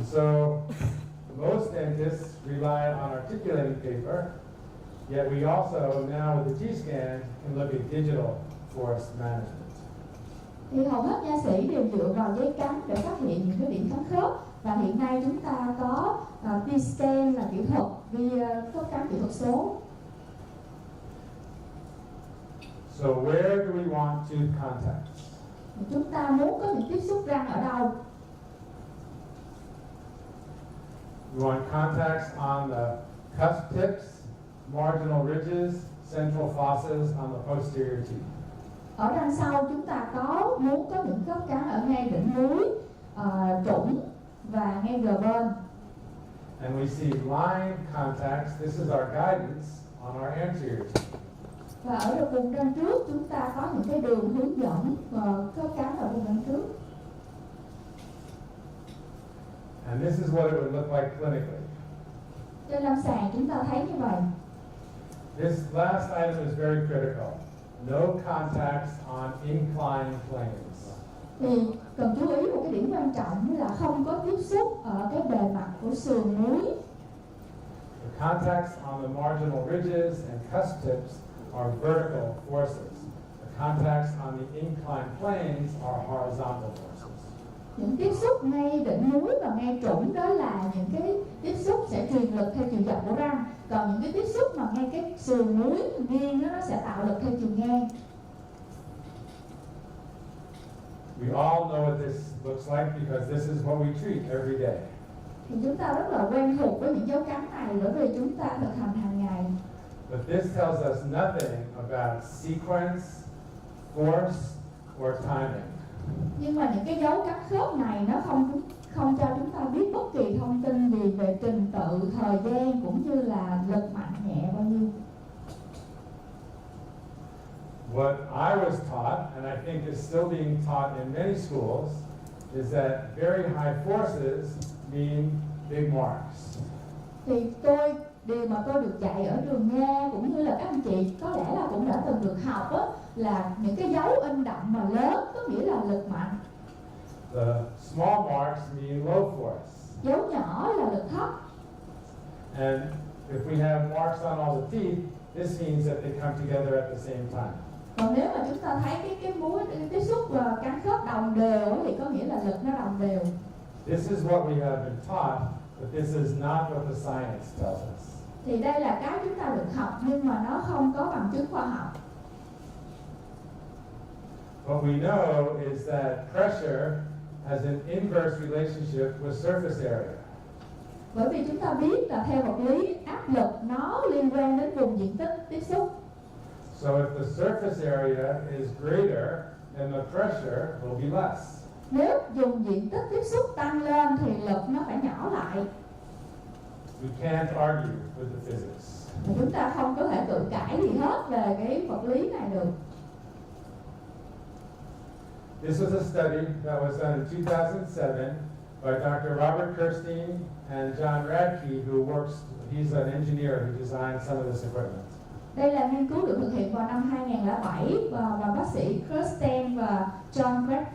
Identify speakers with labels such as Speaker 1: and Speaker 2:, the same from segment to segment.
Speaker 1: And so most dentists rely on articulating paper, yet we also now with the T-scan can look at digital force management.
Speaker 2: Thì hầu hết nha sĩ đều dựa vào giấy cắm để phát hiện những cái điểm cắm khớp, và hiện nay chúng ta có T-scan là kỹ thuật ghi khớp cắm kỹ thuật số.
Speaker 1: So where do we want tooth contacts?
Speaker 2: Chúng ta muốn có những tiếp xúc răng ở đâu?
Speaker 1: We want contacts on the cusp tips, marginal ridges, central fosses on the posterior teeth.
Speaker 2: Ở răng sau chúng ta muốn có những khớp cắn ở ngay đỉnh núi, trũng và ngay gờ bên.
Speaker 1: And we see line contacts. This is our guidance on our anterior teeth.
Speaker 2: Và ở vùng răng trước chúng ta có những cái đường hướng dẫn khớp cắn ở vùng răng trước.
Speaker 1: And this is what it would look like clinically.
Speaker 2: Trên lâm sàng chúng ta thấy như vậy.
Speaker 1: This last item is very critical. No contacts on inclined planes.
Speaker 2: Thì cần chú ý một cái điểm quan trọng là không có tiếp xúc ở cái bề mặt của sườn núi.
Speaker 1: The contacts on the marginal ridges and cusp tips are vertical forces. The contacts on the inclined planes are horizontal forces.
Speaker 2: Những tiếp xúc ngay đỉnh núi và ngay trũng đó là những cái tiếp xúc sẽ truyền lực theo chiều dọc của răng. Còn những cái tiếp xúc mà ngay cái sườn núi nghiêng đó, nó sẽ tạo lực theo chiều ngang.
Speaker 1: We all know what this looks like because this is what we treat every day.
Speaker 2: Thì chúng ta rất là quen thuộc với những dấu cắn này bởi vì chúng ta thực hành hàng ngày.
Speaker 1: But this tells us nothing about sequence, force, or timing.
Speaker 2: Nhưng mà những cái dấu cắn khớp này nó không cho chúng ta biết bất kỳ thông tin gì về trình tự, thời gian cũng như là lực mạnh nhẹ bao nhiêu.
Speaker 1: What I was taught, and I think is still being taught in many schools, is that very high forces mean big marks.
Speaker 2: Thì điều mà tôi được dạy ở trường Nga cũng như là các anh chị có lẽ là cũng đã từng được học á, là những cái dấu in đậm mà lớn có nghĩa là lực mạnh.
Speaker 1: The small marks mean low force.
Speaker 2: Dấu nhỏ là lực thấp.
Speaker 1: And if we have marks on all the teeth, this means that they come together at the same time.
Speaker 2: Còn nếu mà chúng ta thấy cái múi tiếp xúc và cắn khớp đồng đều thì có nghĩa là lực nó đồng đều.
Speaker 1: This is what we have been taught, but this is not what the science tells us.
Speaker 2: Thì đây là cái chúng ta được học nhưng mà nó không có bằng chứng khoa học.
Speaker 1: What we know is that pressure has an inverse relationship with surface area.
Speaker 2: Bởi vì chúng ta biết là theo vật lý áp lực nó liên quan đến vùng diện tích tiếp xúc.
Speaker 1: So if the surface area is greater, then the pressure will be less.
Speaker 2: Nếu vùng diện tích tiếp xúc tăng lên thì lực nó phải nhỏ lại.
Speaker 1: We can't argue with the physics.
Speaker 2: Và chúng ta không có thể cự cãi gì hết về cái vật lý này được.
Speaker 1: This was a study that was done in 2007 by Dr. Robert Kirstein and John Radke, he's an engineer who designed some of this equipment.
Speaker 2: Đây là nghiên cứu được thực hiện vào năm 2007 và bác sĩ Kirstein và John Radke.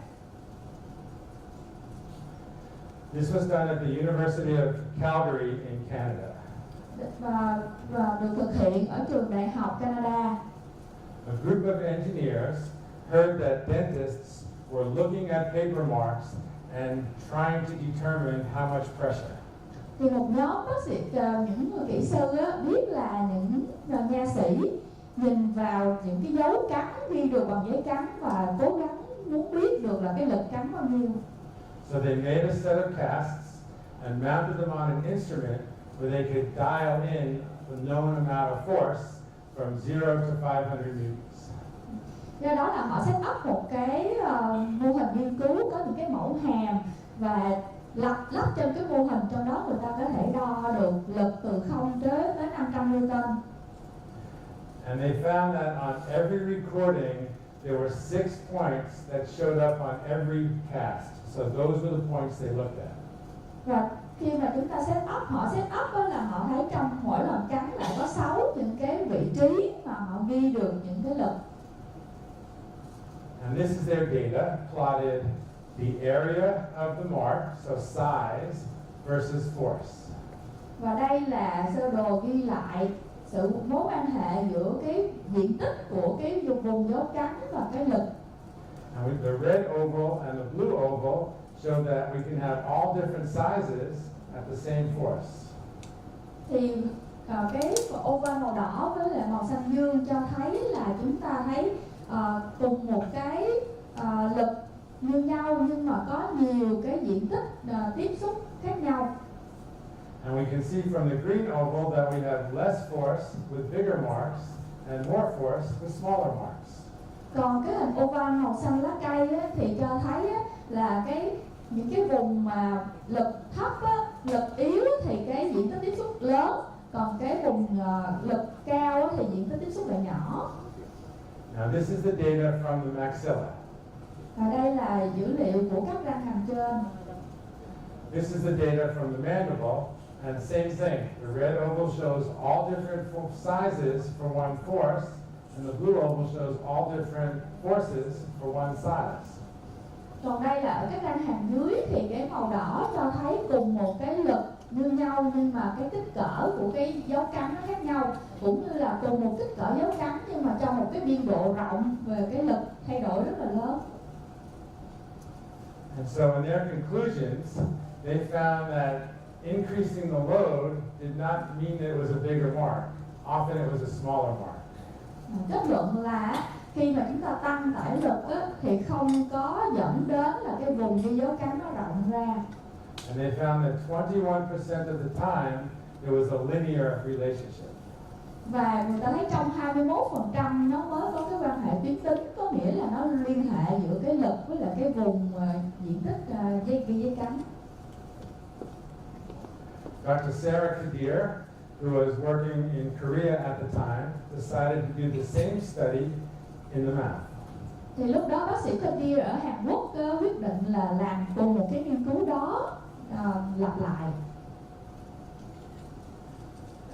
Speaker 1: This was done at the University of Calgary in Canada.
Speaker 2: Và được thực hiện ở trường đại học Canada.
Speaker 1: A group of engineers heard that dentists were looking at paper marks and trying to determine how much pressure.
Speaker 2: Thì một nhóm bác sĩ, những kỹ sư biết là những nha sĩ nhìn vào những cái dấu cắn ghi được bằng giấy cắn và cố gắng muốn biết được là cái lực cắn bao nhiêu.
Speaker 1: So they made a set of casts and mounted them on an instrument where they could dial in the known amount of force from 0 to 500 newtons.
Speaker 2: Do đó là họ set up một cái mô hình nghiên cứu có những cái mẫu hàm và lắp trên cái mô hình, trong đó người ta có thể đo được lực từ 0 tới 500 Newton.
Speaker 1: And they found that on every recording there were 6 points that showed up on every cast. So those were the points they looked at.
Speaker 2: Và khi mà chúng ta họ set up đó là họ thấy trong mỗi lần cắn lại có 6 những cái vị trí mà họ ghi được những cái lực.
Speaker 1: And this is their data, plotted the area of the mark, so size, versus force.
Speaker 2: Và đây là sơ đồ ghi lại sự mối quan hệ giữa cái diện tích của cái vùng dấu cắn và cái lực.
Speaker 1: And the red oval and the blue oval show that we can have all different sizes at the same force.
Speaker 2: Thì cái oval màu đỏ với lại màu xanh dương cho thấy là chúng ta thấy cùng một cái lực như nhau nhưng mà có nhiều cái diện tích tiếp xúc khác nhau.
Speaker 1: And we can see from the green oval that we have less force with bigger marks and more force with smaller marks.
Speaker 2: Còn cái hình oval màu xanh lá cây á, thì cho thấy á, là những cái vùng mà lực thấp á, lực yếu á, thì cái diện tích tiếp xúc lớn, còn cái vùng lực cao á, thì diện tích tiếp xúc lại nhỏ.
Speaker 1: Now this is the data from the maxilla.
Speaker 2: Và đây là dữ liệu của các răng hàm trên.
Speaker 1: This is the data from the mandible, and same thing. The red oval shows all different sizes for one force, and the blue oval shows all different forces for one size.
Speaker 2: Còn đây là ở các răng hàm dưới thì cái màu đỏ cho thấy cùng một cái lực như nhau nhưng mà cái kích cỡ của cái dấu cắn nó khác nhau, cũng như là cùng một kích cỡ dấu cắn nhưng mà trong một cái biên độ rộng về cái lực thay đổi rất là lớn.
Speaker 1: And so in their conclusions, they found that increasing the load did not mean that it was a bigger mark. Often it was a smaller mark.
Speaker 2: Kết luận là khi mà chúng ta tăng tải lực á, thì không có dẫn đến là cái vùng ghi dấu cắn nó rộng ra.
Speaker 1: And they found that 21% of the time there was a linear relationship.
Speaker 2: Và người ta thấy trong 21% nó mới có cái quan hệ tuyến tính, có nghĩa là nó liên hệ giữa cái lực với lại cái vùng diện tích dây cắn.
Speaker 1: Dr. Sarah Kadir, who was working in Korea at the time, decided to do the same study in the mouth.
Speaker 2: Thì lúc đó bác sĩ Kadir ở Hàn Quốc quyết định là làm cùng một cái nghiên cứu đó lặp lại.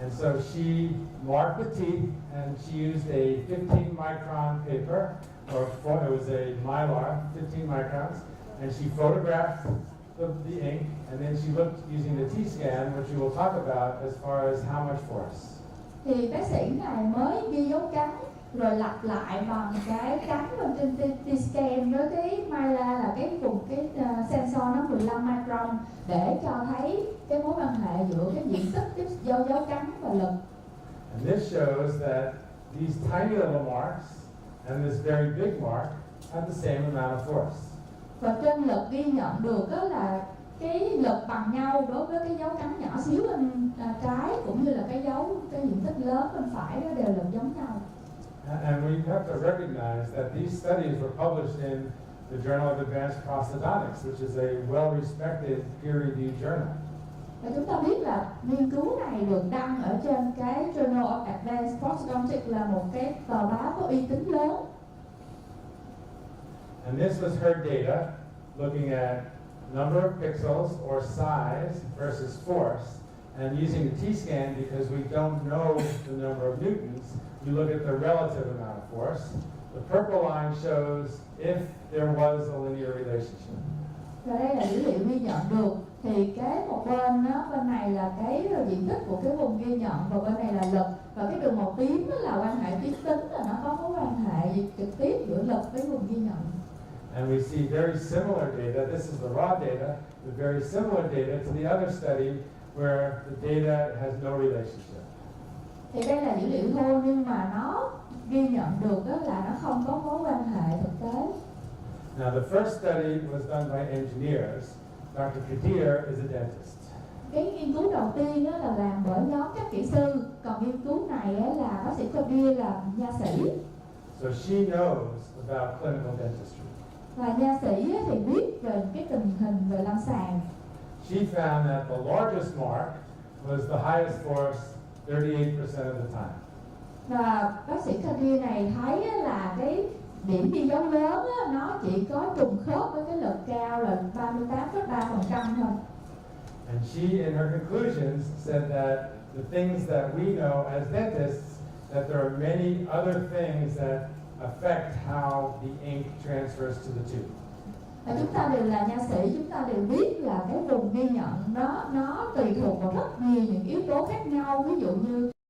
Speaker 1: And so she marked the teeth, and she used a 15 micron paper, it was a mylar, 15 microns, and she photographed the ink, and then she looked using the T-scan, which we will talk about as far as how much force.
Speaker 2: Thì bác sĩ này mới ghi dấu cắn rồi lặp lại bằng cái cắn bên trên T-scan với cái mylar là cái vùng cái sensor nó 15 micron để cho thấy cái mối quan hệ giữa cái diện tích dấu cắn và lực.
Speaker 1: And this shows that these tiny little marks and this very big mark have the same amount of force.
Speaker 2: Và trên lực ghi nhận được đó là cái lực bằng nhau đối với cái dấu cắn nhỏ xíu bên trái cũng như là cái diện tích lớn bên phải đó đều lực giống nhau.
Speaker 1: And we have to recognize that these studies were published in the Journal of Advanced Prosthodontics, which is a well-respected peer-reviewed journal.
Speaker 2: Và chúng ta biết là nghiên cứu này được đăng ở trên cái Journal of Advanced Prosthodontics là một cái tờ báo có uy tín lớn.
Speaker 1: And this was her data looking at number of pixels or size versus force, and using the T-scan because we don't know the number of newtons, we look at the relative amount of force. The purple line shows if there was a linear relationship.
Speaker 2: Và đây là dữ liệu ghi nhận được. Thì cái một bên đó, bên này là cái diện tích của cái vùng ghi nhận và bên này là lực. Và cái đường màu tím là quan hệ tuyến tính, là nó có mối quan hệ trực tiếp giữa lực với vùng ghi nhận.
Speaker 1: And we see very similar data. This is the raw data, but very similar data to the other study where the data has no relationship.
Speaker 2: Thì đây là dữ liệu thôi nhưng mà nó ghi nhận được đó là nó không có mối quan hệ thực tế.
Speaker 1: Now the first study was done by engineers. Dr. Kadir is a dentist.
Speaker 2: Cái nghiên cứu đầu tiên đó là làm bởi nhóm các kỹ sư, còn nghiên cứu này là bác sĩ Kadir là nha sĩ.
Speaker 1: So she knows about clinical dentistry.
Speaker 2: Và nha sĩ thì biết về cái tình hình về lâm sàng.
Speaker 1: She found that the largest mark was the highest force 38% of the time.
Speaker 2: Và bác sĩ Kadir này thấy là cái điểm ghi dấu lớn nó chỉ có trùng khớp với cái lực cao là 38,3% thôi.
Speaker 1: And she, in her conclusions, said that the things that we know as dentists, that there are many other things that affect how the ink transfers to the tooth.
Speaker 2: Và chúng ta đều là nha sĩ, chúng ta đều biết là cái vùng ghi nhận đó nó tùy thuộc vào rất nhiều những yếu tố khác nhau, ví dụ như